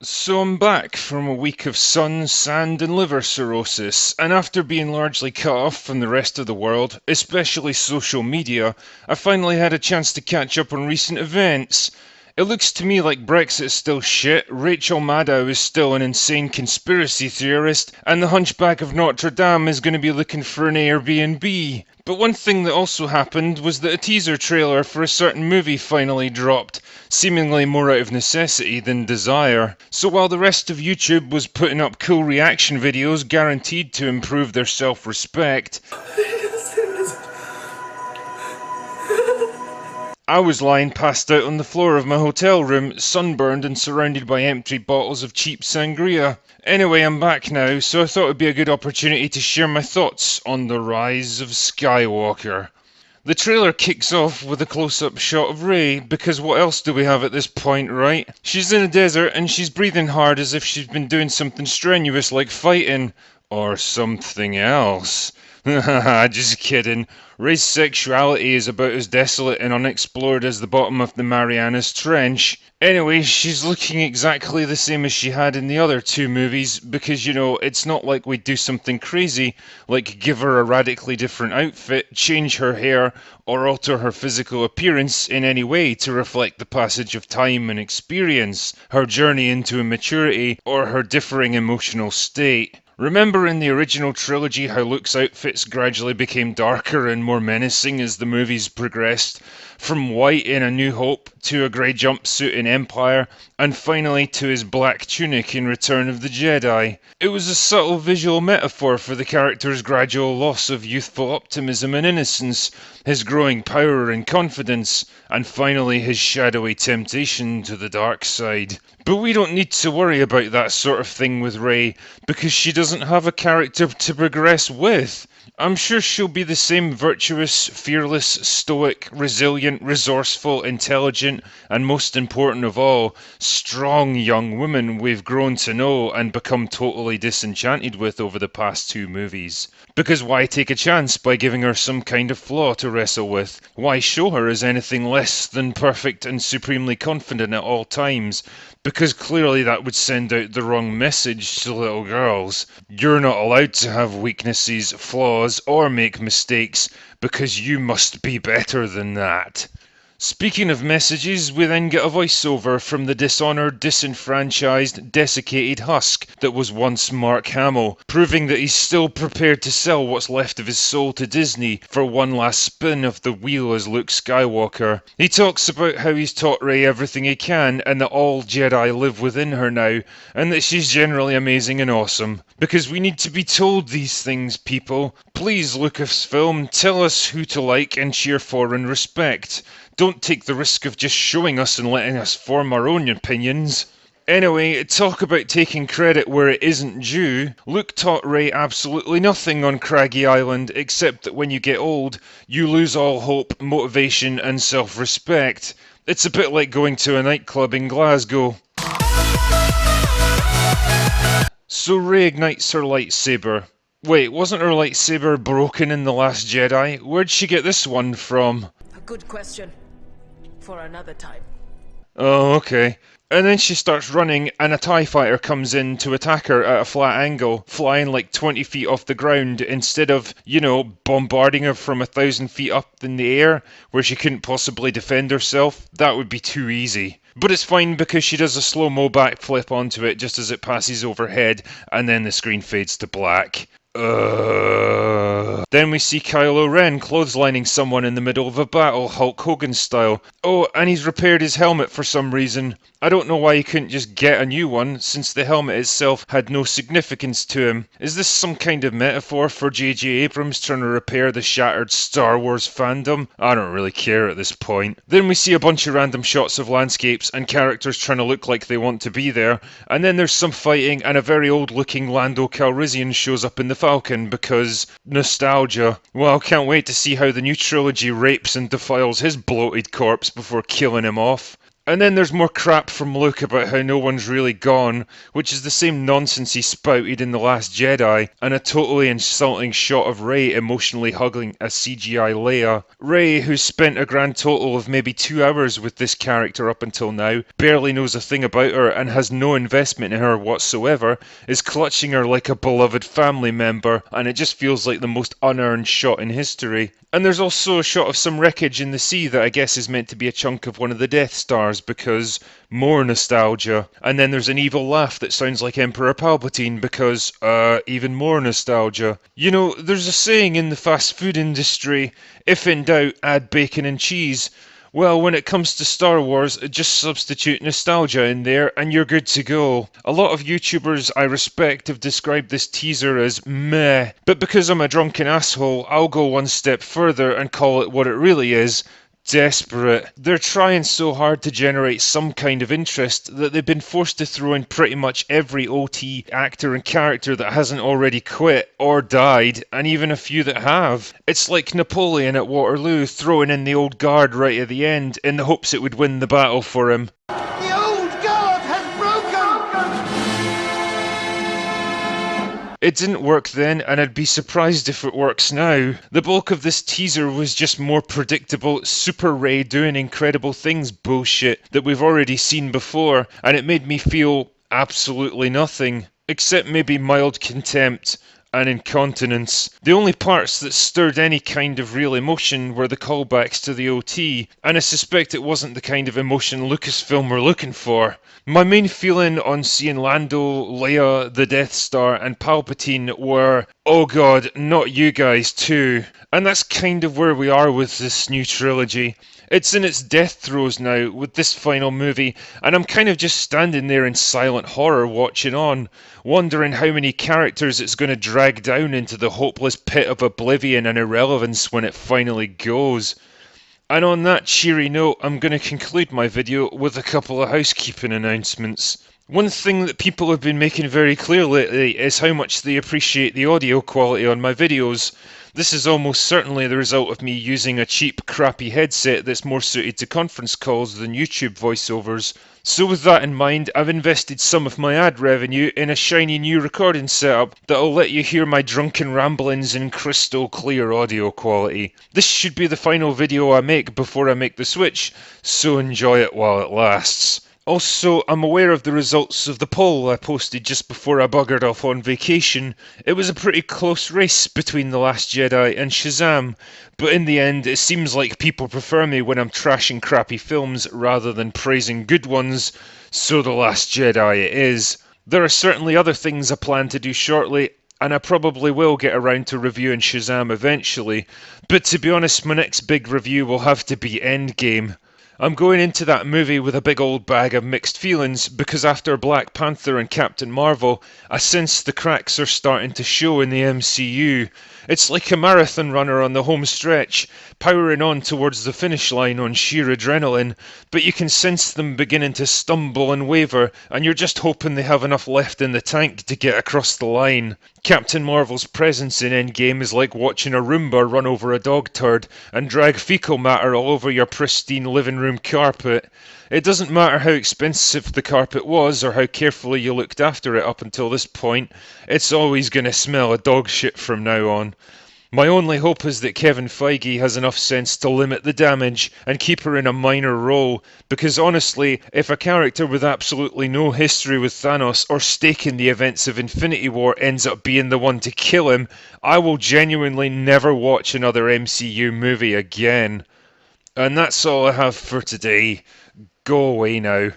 So I'm back from a week of sun, sand and liver cirrhosis, and after being largely cut off from the rest of the world, especially social media, I finally had a chance to catch up on recent events. It looks to me like Brexit's still shit, Rachel Maddow is still an insane conspiracy theorist, and the Hunchback of Notre Dame is going to be looking for an Airbnb. But one thing that also happened was that a teaser trailer for a certain movie finally dropped, seemingly more out of necessity than desire. So while the rest of YouTube was putting up cool reaction videos guaranteed to improve their self-respect, I was lying passed out on the floor of my hotel room, sunburned and surrounded by empty bottles of cheap sangria. Anyway, I'm back now, so I thought it'd be a good opportunity to share my thoughts on the Rise of Skywalker. The trailer kicks off with a close-up shot of Rey, because what else do we have at this point, right? She's in a desert and she's breathing hard as if she's been doing something strenuous like fighting. Or something else. Just kidding. Rey's sexuality is about as desolate and unexplored as the bottom of the Marianas Trench. Anyway, she's looking exactly the same as she had in the other two movies because, it's not like we'd do something crazy, like give her a radically different outfit, change her hair, or alter her physical appearance in any way to reflect the passage of time and experience, her journey into immaturity, or her differing emotional state. Remember in the original trilogy how Luke's outfits gradually became darker and more menacing as the movies progressed, from white in A New Hope to a grey jumpsuit in Empire, and finally to his black tunic in Return of the Jedi. It was a subtle visual metaphor for the character's gradual loss of youthful optimism and innocence, his growing power and confidence, and finally his shadowy temptation to the dark side. But we don't need to worry about that sort of thing with Rey, because she doesn't have a character to progress with. I'm sure she'll be the same virtuous, fearless, stoic, resilient, resourceful, intelligent, and most important of all, strong young woman we've grown to know and become totally disenchanted with over the past two movies. Because why take a chance by giving her some kind of flaw to wrestle with? Why show her as anything less than perfect and supremely confident at all times? Because clearly that would send out the wrong message to little girls. You're not allowed to have weaknesses, flaws, or make mistakes, because you must be better than that. Speaking of messages, we then get a voiceover from the dishonoured, disenfranchised, desiccated husk that was once Mark Hamill, proving that he's still prepared to sell what's left of his soul to Disney for one last spin of the wheel as Luke Skywalker. He talks about how he's taught Rey everything he can and that all Jedi live within her now, and that she's generally amazing and awesome. Because we need to be told these things, people. Please, Lucasfilm, tell us who to like and cheer for and respect. Don't take the risk of just showing us and letting us form our own opinions. Anyway, talk about taking credit where it isn't due. Luke taught Rey absolutely nothing on Craggy Island except that when you get old, you lose all hope, motivation and self-respect. It's a bit like going to a nightclub in Glasgow. So Rey ignites her lightsaber. Wait, wasn't her lightsaber broken in The Last Jedi? Where'd she get this one from? A good question. For another time. Oh, okay. And then she starts running and a TIE fighter comes in to attack her at a flat angle, flying like 20 feet off the ground instead of, bombarding her from 1,000 feet up in the air where she couldn't possibly defend herself. That would be too easy. But it's fine because she does a slow-mo backflip onto it just as it passes overhead and then the screen fades to black. Then we see Kylo Ren clotheslining someone in the middle of a battle, Hulk Hogan style. Oh, and he's repaired his helmet for some reason. I don't know why he couldn't just get a new one, since the helmet itself had no significance to him. Is this some kind of metaphor for J.J. Abrams trying to repair the shattered Star Wars fandom? I don't really care at this point. Then we see a bunch of random shots of landscapes and characters trying to look like they want to be there, and then there's some fighting and a very old looking Lando Calrissian shows up in the Falcon because nostalgia. Well, can't wait to see how the new trilogy rapes and defiles his bloated corpse before killing him off. And then there's more crap from Luke about how no one's really gone, which is the same nonsense he spouted in The Last Jedi, and a totally insulting shot of Rey emotionally hugging a CGI Leia. Rey, who's spent a grand total of maybe 2 hours with this character up until now, barely knows a thing about her and has no investment in her whatsoever, is clutching her like a beloved family member, and it just feels like the most unearned shot in history. And there's also a shot of some wreckage in the sea that I guess is meant to be a chunk of one of the Death Stars, because more nostalgia. And then there's an evil laugh that sounds like Emperor Palpatine because, even more nostalgia. You know, there's a saying in the fast food industry, if in doubt, add bacon and cheese. Well, when it comes to Star Wars, just substitute nostalgia in there and you're good to go. A lot of YouTubers I respect have described this teaser as meh, but because I'm a drunken asshole, I'll go one step further and call it what it really is. Desperate. They're trying so hard to generate some kind of interest that they've been forced to throw in pretty much every OT actor and character that hasn't already quit or died, and even a few that have. It's like Napoleon at Waterloo throwing in the old guard right at the end in the hopes it would win the battle for him. The old guard has broken! It didn't work then, and I'd be surprised if it works now. The bulk of this teaser was just more predictable Super Rey doing incredible things bullshit that we've already seen before, and it made me feel absolutely nothing, except maybe mild contempt and incontinence. The only parts that stirred any kind of real emotion were the callbacks to the OT, and I suspect it wasn't the kind of emotion Lucasfilm were looking for. My main feeling on seeing Lando, Leia, the Death Star, and Palpatine were, oh god, not you guys too. And that's kind of where we are with this new trilogy. It's in its death throes now with this final movie, and I'm kind of just standing there in silent horror watching on, wondering how many characters it's going to drag down into the hopeless pit of oblivion and irrelevance when it finally goes. And on that cheery note, I'm going to conclude my video with a couple of housekeeping announcements. One thing that people have been making very clear lately is how much they appreciate the audio quality on my videos. This is almost certainly the result of me using a cheap, crappy headset that's more suited to conference calls than YouTube voiceovers. So with that in mind, I've invested some of my ad revenue in a shiny new recording setup that'll let you hear my drunken ramblings in crystal clear audio quality. This should be the final video I make before I make the switch, so enjoy it while it lasts. Also, I'm aware of the results of the poll I posted just before I buggered off on vacation. It was a pretty close race between The Last Jedi and Shazam, but in the end it seems like people prefer me when I'm trashing crappy films rather than praising good ones, so The Last Jedi it is. There are certainly other things I plan to do shortly, and I probably will get around to reviewing Shazam eventually, but to be honest, my next big review will have to be Endgame. I'm going into that movie with a big old bag of mixed feelings because after Black Panther and Captain Marvel, I sense the cracks are starting to show in the MCU. It's like a marathon runner on the home stretch, powering on towards the finish line on sheer adrenaline, but you can sense them beginning to stumble and waver, and you're just hoping they have enough left in the tank to get across the line. Captain Marvel's presence in Endgame is like watching a Roomba run over a dog turd and drag fecal matter all over your pristine living room carpet. It doesn't matter how expensive the carpet was or how carefully you looked after it up until this point, it's always going to smell of dog shit from now on. My only hope is that Kevin Feige has enough sense to limit the damage and keep her in a minor role, because honestly, if a character with absolutely no history with Thanos or stake in the events of Infinity War ends up being the one to kill him, I will genuinely never watch another MCU movie again. And that's all I have for today. Go away now.